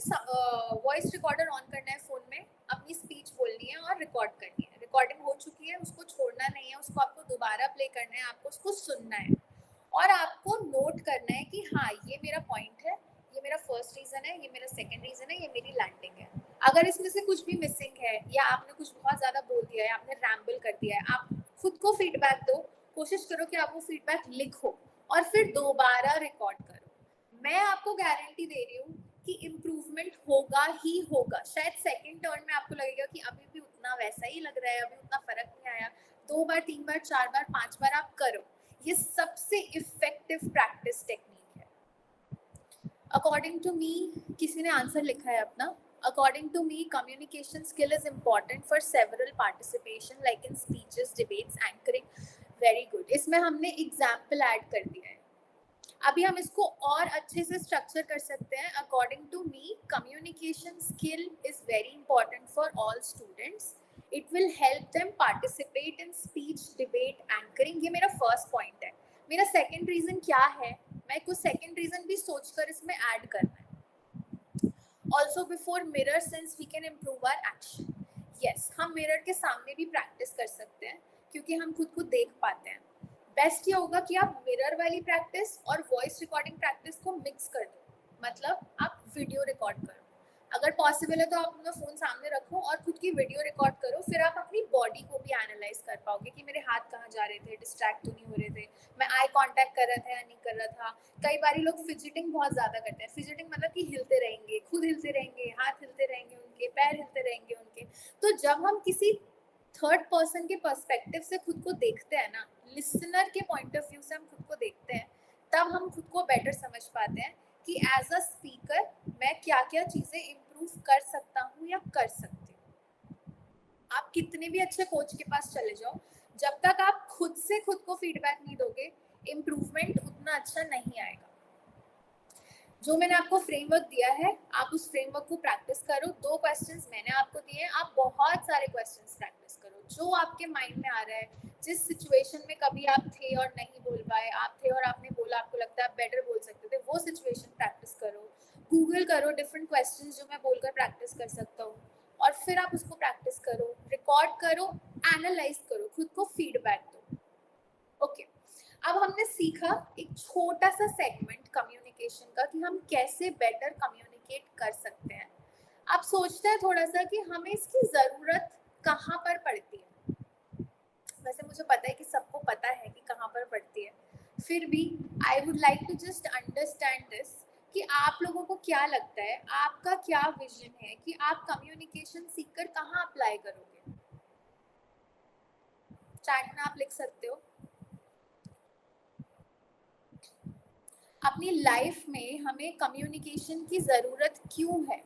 वॉइस रिकॉर्डर ऑन करना है फोन में, अपनी स्पीच बोलनी है और रिकॉर्ड करनी है। रिकॉर्डिंग हो चुकी है, उसको छोड़ना नहीं है, उसको आपको दोबारा प्ले करना है, आपको उसको सुनना है और आपको नोट करना है कि हाँ ये मेरा पॉइंट है, ये मेरा फर्स्ट रीजन है, ये मेरा सेकंड रीजन है, ये मेरी लैंडिंग है। अगर इसमें से कुछ भी मिसिंग है या आपने कुछ बहुत ज्यादा बोल दिया है, आपने रैम्बल कर दिया है, आप खुद को फीडबैक दो। कोशिश करो कि आप वो फीडबैक लिखो और फिर दोबारा रिकॉर्ड करो। मैं आपको गारंटी दे रही हूँ कि इम्प्रूवमेंट होगा ही होगा। शायद सेकंड टर्न में आपको लगेगा कि अभी भी उतना वैसा ही लग रहा है, अभी उतना फर्क नहीं आया। 2 बार, 3 बार, 4 बार, 5 बार आप करो। ये सबसे इफेक्टिव प्रैक्टिस टेक्निक है। अकॉर्डिंग टू मी, किसी ने आंसर लिखा है अपना। According to me, communication skill is important for several participation like in speeches, debates, anchoring. Very good. इसमें हमने एग्जाम्पल ऐड कर दिया है। अभी हम इसको और अच्छे से स्ट्रक्चर कर सकते हैं। According to me, communication skill is very important for all students it will help them participate in speech, debate, anchoring. ये मेरा फर्स्ट पॉइंट है। मेरा सेकंड रीजन क्या है, मैं कुछ सेकंड रीजन भी सोचकर इसमें ऐड करना है। Also before mirror, since we can improve our action. Yes, हम मिरर के सामने भी प्रैक्टिस कर सकते हैं क्योंकि हम खुद को देख पाते हैं। बेस्ट ये होगा कि आप मिरर वाली प्रैक्टिस और वॉइस रिकॉर्डिंग प्रैक्टिस को मिक्स कर दो, मतलब आप वीडियो रिकॉर्ड करो। अगर पॉसिबल है तो आप अपना फोन सामने रखो और खुद की वीडियो रिकॉर्ड करो, फिर आप अपनी बॉडी को भी एनालाइज कर पाओगे कि मेरे हाथ कहाँ जा रहे थे, डिस्ट्रैक्ट तो नहीं हो रहे थे, मैं आई कांटेक्ट कर रहा था या नहीं कर रहा था। कई बार लोग फिजिटिंग बहुत ज्यादा करते हैं। फिजिटिंग मतलब कि हिलते रहेंगे, खुद हिलते रहेंगे, हाथ हिलते रहेंगे उनके, पैर हिलते रहेंगे उनके। तो जब हम किसी थर्ड पर्सन के पर्सपेक्टिव से खुद को देखते हैं ना, लिसनर के पॉइंट ऑफ व्यू से हम खुद को देखते हैं, तब हम खुद को बेटर समझ पाते हैं कि एज अ स्पीकर मैं क्या क्या चीजें इम्प्रूव कर सकता हूँ या कर सकती हूँ। आप कितने भी अच्छे कोच के पास चले जाओ, जब तक आप खुद से खुद को फीडबैक नहीं दोगे, इम्प्रूवमेंट उतना अच्छा नहीं आएगा। जो मैंने आपको फ्रेमवर्क दिया है, आप उस फ्रेमवर्क को प्रैक्टिस करो। 2 क्वेश्चंस मैंने आपको दिए हैं, आप बहुत सारे क्वेश्चंस प्रैक्टिस करो जो आपके माइंड में आ रहा है। जिस सिचुएशन में कभी आप थे और नहीं बोल पाए, आप थे और आपने बोला, आपको लगता है आप बेटर बोल सकते थे, वो सिचुएशन प्रैक्टिस करो। गूगल करो डिफरेंट क्वेश्चंस जो मैं बोलकर प्रैक्टिस कर सकता हूँ, और फिर आप उसको प्रैक्टिस करो, रिकॉर्ड करो, एनालाइज करो, खुद को फीडबैक दो। ओके, अब हमने सीखा एक छोटा सा सेगमेंट कम्युनिकेशन का कि हम कैसे बेटर कम्युनिकेट कर सकते हैं। आप सोचते हैं थोड़ा सा कि हमें इसकी ज़रूरत कहाँ पर पड़ती है। वैसे मुझे पता है कि सबको पता है कि कहाँ पर पड़ती है, फिर भी I would like to just understand this कि आप लोगों को क्या लगता है, आपका क्या विजन है कि आप कम्युनिकेशन सीखकर कहाँ अप्लाई करोगे। चैट में आप लिख सकते हो। अपनी लाइफ में हमें कम्युनिकेशन की ज़रूरत क्यों है,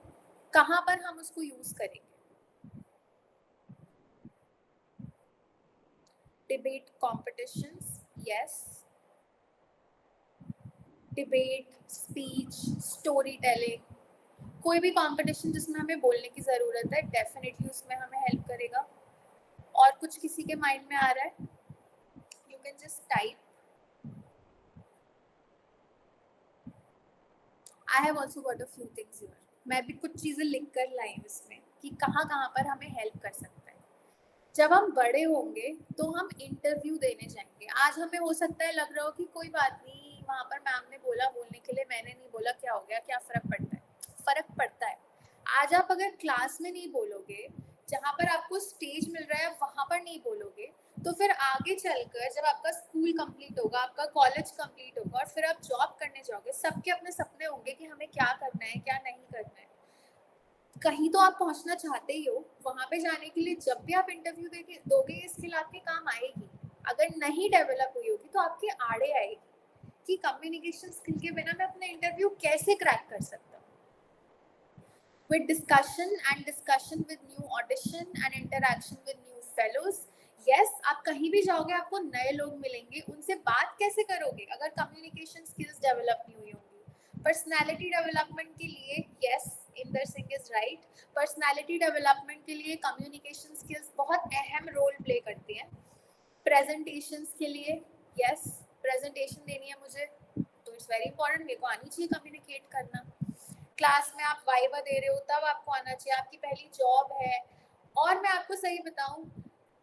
कहाँ पर हम उसको यूज़ करेंगे। Debate competitions, yes. Debate, speech, story telling, कोई भी कॉम्पिटिशन जिसमें हमें बोलने की ज़रूरत है, डेफिनेटली उसमें हमें हेल्प करेगा। और कुछ किसी के माइंड में आ रहा है, you can just type. I have also got a few things here. मैं भी कुछ चीज़ें लिख कर लाई हूँ इसमें कि कहाँ कहाँ पर हमें हेल्प कर सकता है। जब हम बड़े होंगे तो हम इंटरव्यू देने जाएंगे। आज हमें हो सकता है लग रहा हो कि कोई बात नहीं, वहाँ पर मैम ने बोला बोलने के लिए, मैंने नहीं बोला, क्या हो गया, क्या फ़र्क पड़ता है। फ़र्क पड़ता है। आज आप अगर क्लास में नहीं बोलोगे, जहाँ पर आपको स्टेज मिल रहा है वहाँ पर नहीं बोलोगे, तो फिर आगे चलकर जब आपका स्कूल कंप्लीट होगा, आपका कॉलेज कंप्लीट होगा और फिर आप जॉब करने जाओगे, सबके अपने सपने होंगे कि हमें क्या करना है, क्या नहीं करना है। कहीं तो आप पहुंचना चाहते ही हो, वहां पे जाने के लिए जब भी आप इंटरव्यू दोगे, ये स्किल आपके काम आएगी। अगर नहीं डेवलप हुई होगी तो आपके आड़े आएगी कि कम्युनिकेशन स्किल के बिना मैं अपना इंटरव्यू कैसे क्रैक कर सकता हूँ। with discussion with new audition and interaction with new fellows. yes, आप कहीं भी जाओगे आपको नए लोग मिलेंगे, उनसे बात कैसे करोगे अगर कम्युनिकेशन स्किल्स डेवलप नहीं हुई होंगी। पर्सनालिटी डेवलपमेंट के लिए, yes, Inder Singh is right, personality development के लिए कम्युनिकेशन स्किल्स बहुत अहम रोल प्ले करती हैं। प्रेजेंटेशंस के लिए, यस, प्रेजेंटेशन देनी है मुझे तो इट्स वेरी इंपॉर्टेंट, मेरे को आनी चाहिए कम्युनिकेट करना। क्लास में आप वाइवा दे रहे हो तब आपको आना चाहिए, आपकी पहली जॉब है। और मैं आपको सही बताऊं,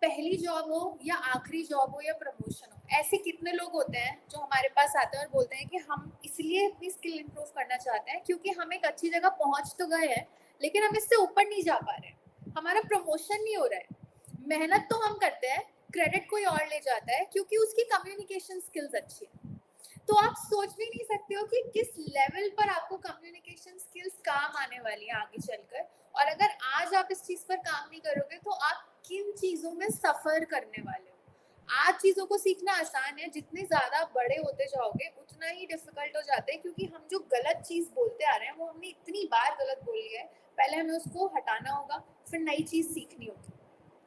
पहली जॉब हो या आखिरी जॉब हो या प्रमोशन हो, ऐसे कितने लोग होते हैं जो हमारे पास आते हैं और बोलते हैं कि हम इसलिए अपनी स्किल इंप्रूव करना चाहते हैं क्योंकि हम एक अच्छी जगह पहुंच तो गए हैं लेकिन हम इससे ऊपर नहीं जा पा रहे हैं, हमारा प्रमोशन नहीं हो रहा है। मेहनत तो हम करते हैं, क्रेडिट कोई और ले जाता है क्योंकि उसकी कम्युनिकेशन स्किल्स अच्छी है। तो आप सोच भी नहीं सकते हो कि किस लेवल पर आपको कम्युनिकेशन स्किल्स काम आने वाली है आगे चलकर। और अगर आज आप इस चीज पर काम नहीं करोगे तो आप किन चीजों में सफर करने वाले हो। आज चीजों को सीखना आसान है, जितने ज्यादा बड़े होते जाओगे उतना ही डिफिकल्ट हो जाता है क्योंकि हम जो गलत चीज बोलते आ रहे हैं वो हमने इतनी बार गलत बोली है, पहले हमें उसको हटाना होगा, फिर नई चीज सीखनी होगी।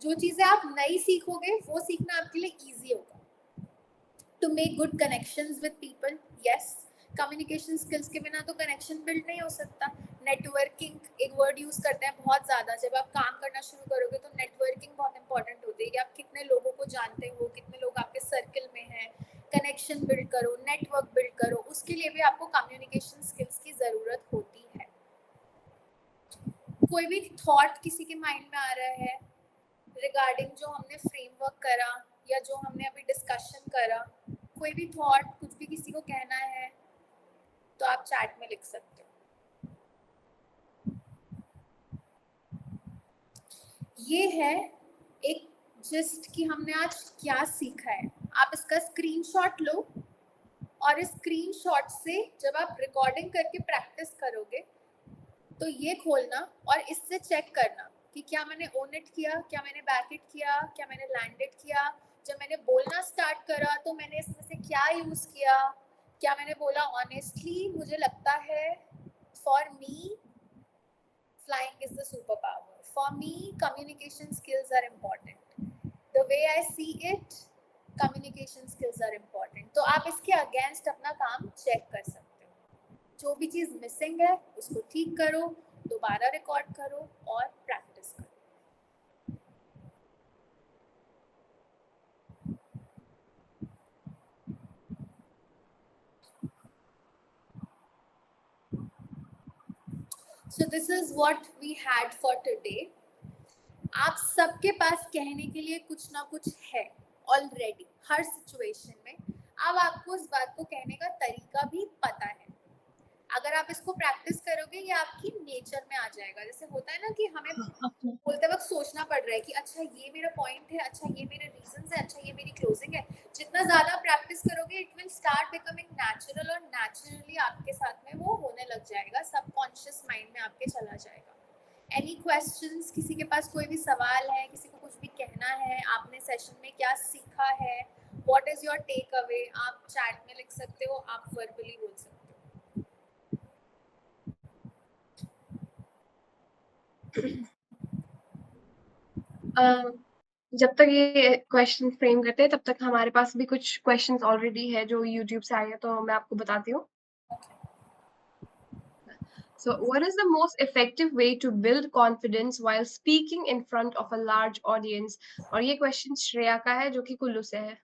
जो चीजें आप नई सीखोगे वो सीखना आपके लिए ईजी होगा। To make good connections with people, yes, communication skills के बिना तो कनेक्शन बिल्ड नहीं हो सकता। नेटवर्किंग एक वर्ड यूज करते हैं बहुत ज़्यादा, जब आप काम करना शुरू करोगे तो नेटवर्किंग बहुत इंपॉर्टेंट होती है कि आप कितने लोगों को जानते हो, कितने लोग आपके सर्कल में हैं, कनेक्शन बिल्ड करो, नेटवर्क बिल्ड करो, उसके लिए भी आपको कम्युनिकेशन स्किल्स की ज़रूरत होती है। कोई भी थॉट किसी के माइंड में आ रहा है रिगार्डिंग जो हमने फ्रेमवर्क करा या जो हमने अभी डिस्कशन करा, कोई भी थॉट, कुछ भी किसी को कहना है तो आप चैट में लिख सकते हो। ये है एक जिस्ट कि हमने आज क्या सीखा है। आप इसका स्क्रीनशॉट लो और इस स्क्रीनशॉट से जब आप रिकॉर्डिंग करके प्रैक्टिस करोगे तो ये खोलना और इससे चेक करना कि क्या मैंने ओन इट किया, क्या मैंने बैक इट किया, क्या मैंने लैंडेड किया, जब मैंने बोलना स्टार्ट करा तो मैंने इसमें से क्या यूज किया, क्या मैंने बोला ऑनेस्टली मुझे लगता है for me flying is the superpower. For me, communication skills are important. The way I see it, communication skills are important. तो आप इसके अगेंस्ट अपना काम चेक कर सकते हो। जो भी चीज़ मिसिंग है उसको ठीक करो, दोबारा रिकॉर्ड करो और प्रैक्टिस करो। So this is what we had for today. आप सबके पास कहने के लिए कुछ ना कुछ है ऑलरेडी हर सिचुएशन में। अब आपको उस बात को कहने का तरीका भी पता है। अगर आप इसको प्रैक्टिस करोगे ये आपकी नेचर में आ जाएगा। जैसे होता है ना कि हमें बोलते वक्त सोचना पड़ रहा है कि अच्छा ये मेरा पॉइंट है, अच्छा ये मेरे रीजंस है, अच्छा ये मेरी क्लोजिंग है। जितना ज़्यादा प्रैक्टिस करोगे it will start becoming natural और नेचुरली आपके साथ में वो होने लग जाएगा, सबकॉन्शियस माइंड में आपके चला जाएगा। एनी क्वेश्चंस, किसी के पास कोई भी सवाल है, किसी को कुछ भी कहना है, आपने सेशन में क्या सीखा है, what is your take away, आप चैट में लिख सकते हो, आप वर्बली बोल सकते हो। जब तक ये क्वेश्चन फ्रेम करते हैं तब तक हमारे पास भी कुछ क्वेश्चंस ऑलरेडी है जो यूट्यूब से आए हैं, तो मैं आपको बताती हूँ। So, what is the most effective way to build confidence while speaking in front of a large audience? और ये क्वेश्चन श्रेया का है जो कि कुल्लू से है।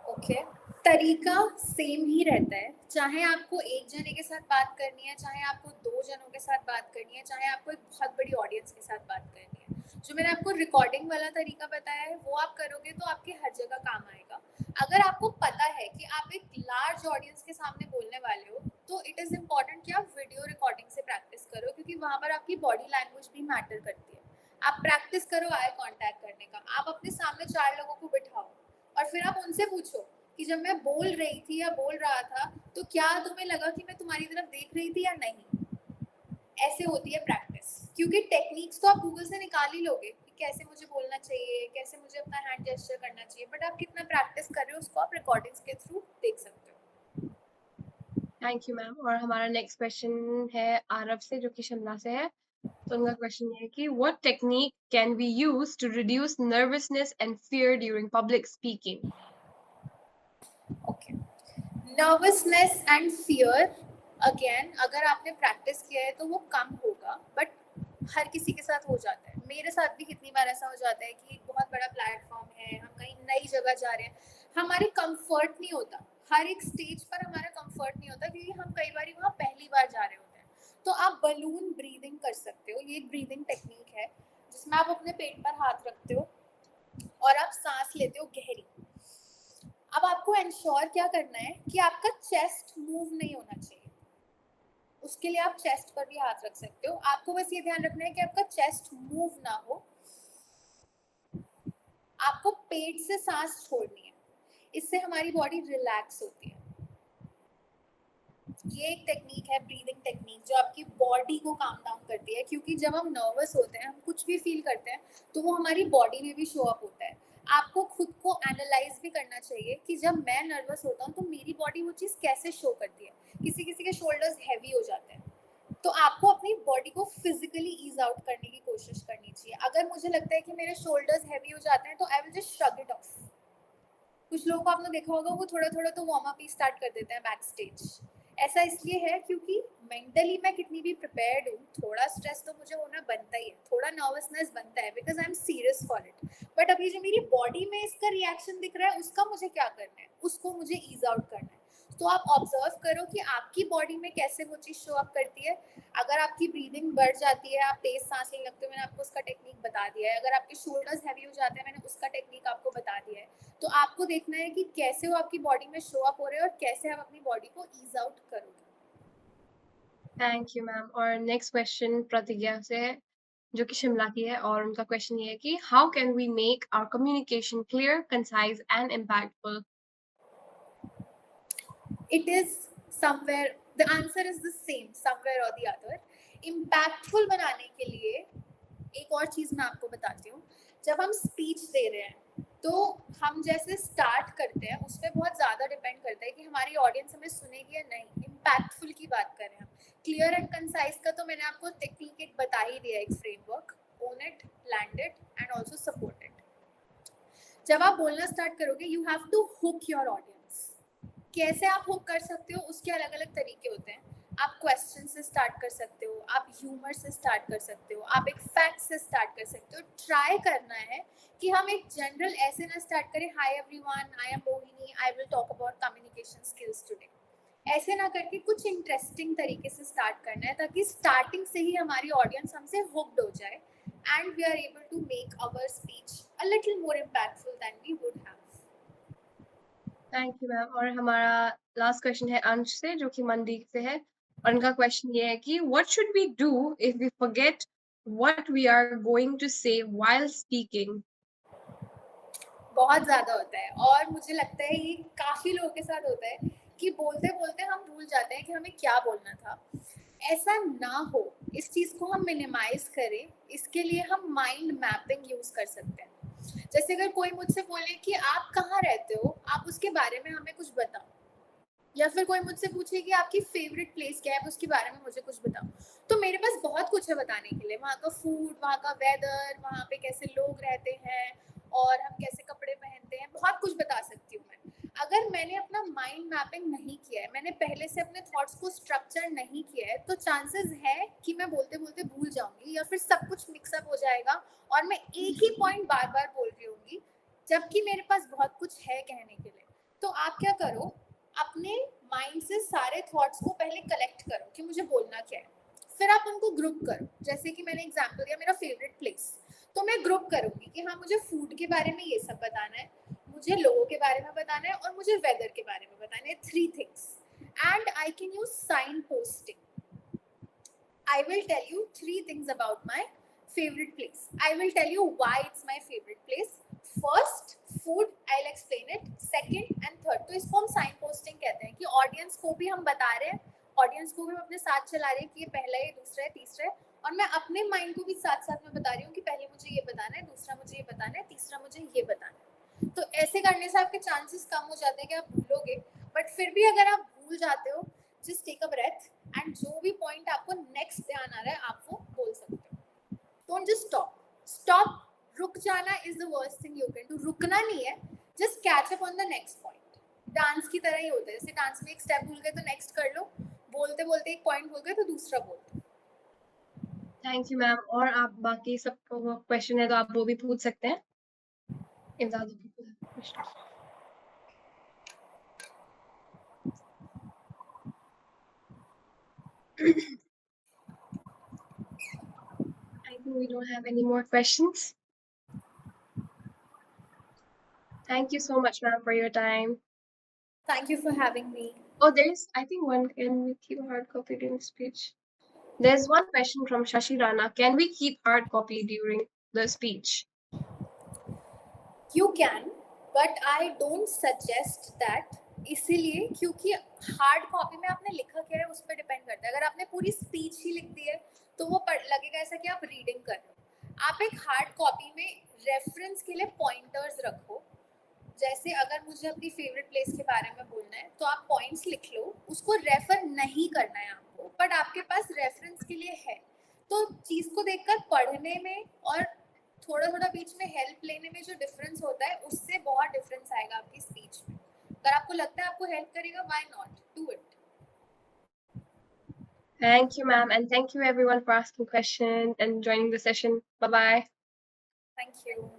ओके, तरीका सेम ही रहता है, चाहे आपको एक जने के साथ बात करनी है, चाहे आपको 2 जनों के साथ बात करनी है, चाहे आपको एक बहुत बड़ी ऑडियंस के साथ बात करनी है। जो मैंने आपको रिकॉर्डिंग वाला तरीका बताया है वो आप करोगे तो आपके हर जगह काम आएगा। अगर आपको पता है कि आप एक लार्ज ऑडियंस के सामने बोलने वाले हो तो इट इज़ इम्पॉर्टेंट कि आप वीडियो रिकॉर्डिंग से प्रैक्टिस करो, क्योंकि वहाँ पर आपकी बॉडी लैंग्वेज भी मैटर करती है। आप प्रैक्टिस करो आई कॉन्टैक्ट करने का, आप अपने सामने 4 लोगों को बिठाओ और फिर आप उनसे पूछो कि जब मैं बोल रही थी या बोल रहा था तो क्या तुम्हें लगा कि मैं तुम्हारी तरफ देख रही थी या नहीं। ऐसे होती है प्रैक्टिस, क्योंकि टेक्निक्स तो आप गूगल से निकाल ही लोगे कि कैसे मुझे बोलना चाहिए, कैसे मुझे अपना हैंड जेस्चर करना चाहिए, बट आप कितना प्रैक्टिस कर रहे हो उसको आप रिकॉर्डिंग्स के थ्रू देख सकते हो। Thank you ma'am. और हमारा नेक्स्ट क्वेश्चन है आरव से जो कि शिमला से है। तो उनका क्वेश्चन ये है कि what technique can we use to reduce nervousness and fear during public speaking? Okay, nervousness and fear again अगर आपने प्रैक्टिस किया है तो वो कम होगा, बट हर किसी के साथ हो जाता है। मेरे साथ भी कितनी बार ऐसा हो जाता है कि बहुत बड़ा प्लेटफॉर्म है, हम कहीं नई जगह जा रहे हैं, हमारे कंफर्ट नहीं होता, हर एक स्टेज पर हमारा कंफर्ट नहीं होता क्योंकि हम कई बार वहाँ पहली बार जा रहे होते हैं। तो आप बलून ब्रीदिंग कर सकते हो, ये एक ब्रीदिंग टेक्निक है जिसमें आप अपने पेट पर हाथ रखते हो और आप सांस लेते हो गहरी। अब आपको एंश्योर क्या करना है कि आपका चेस्ट मूव नहीं होना चाहिए, उसके लिए आप चेस्ट पर भी हाथ रख सकते हो। आपको बस ये ध्यान रखना है कि आपका चेस्ट मूव ना हो, आपको पेट से सांस छोड़नी है, इससे हमारी बॉडी रिलैक्स होती है। ये एक टेक्निक है ब्रीदिंग टेक्निक जो आपकी बॉडी को काम डाउन करती है, क्योंकि जब हम नर्वस होते हैं, हम कुछ भी फील करते हैं तो वो हमारी बॉडी में भी शो अप होता है। आपको खुद को एनालाइज भी करना चाहिए कि जब मैं नर्वस होता हूँ तो मेरी बॉडी वो चीज़ कैसे शो करती है। किसी किसी के शोल्डर्स हैवी हो जाते हैं, तो आपको अपनी बॉडी को फिजिकली ईज आउट करने की कोशिश करनी चाहिए। अगर मुझे लगता है कि मेरे शोल्डर्स हैवी हो जाते हैं तो I will just shrug it of. कुछ लोगों को आपने देखा होगा वो थोड़ा थोड़ा तो वार्म अप ही स्टार्ट कर देते हैं बैक स्टेज, ऐसा इसलिए है क्योंकि मेंटली मैं कितनी भी प्रिपेयर्ड हूँ, थोड़ा स्ट्रेस तो मुझे होना बनता ही है, थोड़ा नर्वसनेस बनता है, because I am serious for it. But अभी जो मेरी बॉडी में इसका रिएक्शन दिख रहा है, उसका मुझे क्या करना है, उसको मुझे ईज आउट करना है. तो आप ऑब्जर्व करो कि आपकी बॉडी में कैसे वो चीज़ शो अप करती है. अगर आपकी ब्रीदिंग बढ़ जाती है, आप तेज सांस लेने लगते हो, मैंने आपको उसका टेक्निक बता दिया है. अगर आपके शोल्डर्स हैवी हो जाते हैं, मैंने उसका टेक्निक आपको बता दिया है. तो आपको देखना है कि कैसे वो आपकी बॉडी में शो अप हो रहे हैं और कैसे आप अपनी बॉडी को ईज आउट करोगे. Thank you ma'am. और नेक्स्ट क्वेश्चन प्रतिज्ञा से है, जो कि शिमला की है, और उनका क्वेश्चन ये है कि how can we make our communication clear, concise and impactful? It is somewhere, the answer is the same somewhere or the other. Impactful बनाने के लिए एक और चीज़ मैं आपको बताती हूँ. जब हम स्पीच दे रहे हैं तो हम जैसे स्टार्ट करते हैं उस पर बहुत ज़्यादा डिपेंड करता है कि हमारी ऑडियंस हमें सुनेगी या नहीं. इम्पैक्टफुल की बात करें हम, क्लियर एंड कंसाइज का तो मैंने आपको टेक्निक एक बता ही दिया, एक framework, own it, land it and also support it. जब आप बोलना स्टार्ट करोगे, you have to hook your audience. कैसे आप हुक कर सकते हो, उसके अलग अलग तरीके होते हैं. आप क्वेश्चन से स्टार्ट कर सकते हो, आप ह्यूमर से स्टार्ट कर सकते हो, आप एक फैक्ट से स्टार्ट कर सकते हो. ट्राई करना है कि हम एक जनरल ऐसे ना स्टार्ट करें, hi everyone, I am Mohini, I will talk about communication skills today. ऐसे ना करके कुछ इंटरेस्टिंग तरीके से स्टार्ट करना है, ताकि स्टार्टिंग से ही हमारी ऑडियंस हमसे हुक्ड हो जाए and we are able to make our speech a little more impactful than we would have. Thank you ma'am. और हमारा लास्ट क्वेश्चन है अंश से, जो कि मंडी से है, और उनका क्वेश्चन ये है कि what should we do if we forget what we are going to say while speaking? बहुत ज़्यादा होता है और मुझे लगता है ये काफ़ी लोगों के साथ होता है कि बोलते बोलते हम भूल जाते हैं कि हमें क्या बोलना था. ऐसा ना हो, इस चीज़ को हम मिनिमाइज करें, इसके लिए हम माइंड मैपिंग यूज़ कर सकते हैं. जैसे अगर कोई मुझसे बोले कि आप कहाँ रहते हो, आप उसके बारे में हमें कुछ बताओ. या फिर कोई मुझसे पूछे कि आपकी फेवरेट प्लेस क्या है, उसके बारे में मुझे कुछ बताओ. तो मेरे पास बहुत कुछ है बताने के लिए. वहाँ का फूड, वहाँ का वेदर, वहाँ पे कैसे लोग रहते हैं और हम कैसे कपड़े पहनते हैं, बहुत कुछ बता सकती हूँ मैं. अगर मैंने अपना माइंड मैपिंग नहीं किया है, मैंने पहले से अपने थॉट्स को स्ट्रक्चर नहीं किया है, तो चांसेस है कि मैं बोलते बोलते भूल जाऊंगी या फिर सब कुछ मिक्सअप हो जाएगा और मैं एक ही पॉइंट बार बार बोल रही होंगी, जबकि मेरे पास बहुत कुछ है कहने के लिए. तो आप क्या करो, अपने माइंड से सारे थॉट्स को पहले कलेक्ट करो कि मुझे बोलना क्या है. फिर आप उनको ग्रुप करो. जैसे कि मैंने एग्जांपल दिया मेरा फेवरेट प्लेस, तो मैं ग्रुप करूंगी कि हाँ, मुझे फूड के बारे में ये सब बताना है, मुझे लोगों के बारे में बताना है और मुझे वेदर के बारे में बताना है. 3 things. And I can use signposting. I will tell you 3 things about my favorite place. I will tell you why it's my favorite place. First, food, I'll explain it. Second and third. तो इसको हम साइन पोस्टिंग कहते हैं कि ऑडियंस को भी हम बता रहे हैं, ऑडियंस को भी हम अपने साथ चला रहे हैं कि ये पहला है, दूसरा है, तीसरा है, और मैं अपने माइंड को भी साथ साथ में बता रही हूँ कि पहले मुझे ये बताना है, दूसरा मुझे ये बताना है, तीसरा मुझे ये बताना है. तो ऐसे करने से आपके चांसेस कम हो जाते हैं कि आप भूलोगे. बट फिर भी अगर आप भूल जाते हो, just take a breath and जो भी पॉइंट आपको नेक्स्ट ध्यान आ रहा है आप वो बोल सकते हो. Don't just stop. रुक जाना is the worst thing you can do. रुकना नहीं है, just catch up on the next point. Dance की तरह ही होता है, जैसे डांस में एक स्टेप भूल गए तो नेक्स्ट कर लो, बोलते बोलते एक पॉइंट भूल गए तो दूसरा बोल दो. Thank you ma'am. और आप बाकी सबको क्वेश्चन है तो आप वो भी पूछ सकते हैं. If the other people have questions. I think we don't have any more questions. Thank you so much, ma'am, for your time. Thank you for having me. Oh, there's, I think one, can we keep a hard copy during speech? There's one question from Shashi Rana. Can we keep hard copy during the speech? You can, but I don't suggest that. इसीलिए क्योंकि हार्ड कॉपी में आपने लिखा क्या है उस पर डिपेंड करता है. अगर आपने पूरी स्पीच ही लिख दी है तो वो लगेगा ऐसा कि आप रीडिंग कर रहे हो. आप एक हार्ड कॉपी में रेफरेंस के लिए पॉइंटर्स रखो. जैसे अगर मुझे अपनी फेवरेट प्लेस के बारे में बोलना है तो आप पॉइंट्स लिख लो, उसको रेफर नहीं करना है आपको, बट आपके पास रेफरेंस के लिए है. तो चीज़ को देखकर पढ़ने में और थोड़ा थोड़ा बीच में हेल्प लेने में जो डिफरेंस होता है, उससे बहुत डिफरेंस आएगा आपकी स्पीच में. अगर आपको लगता है आपको हेल्प करेगा, why not do it. Thank you, ma'am, and thank you everyone for asking questions and joining the session. Bye-bye. Thank you.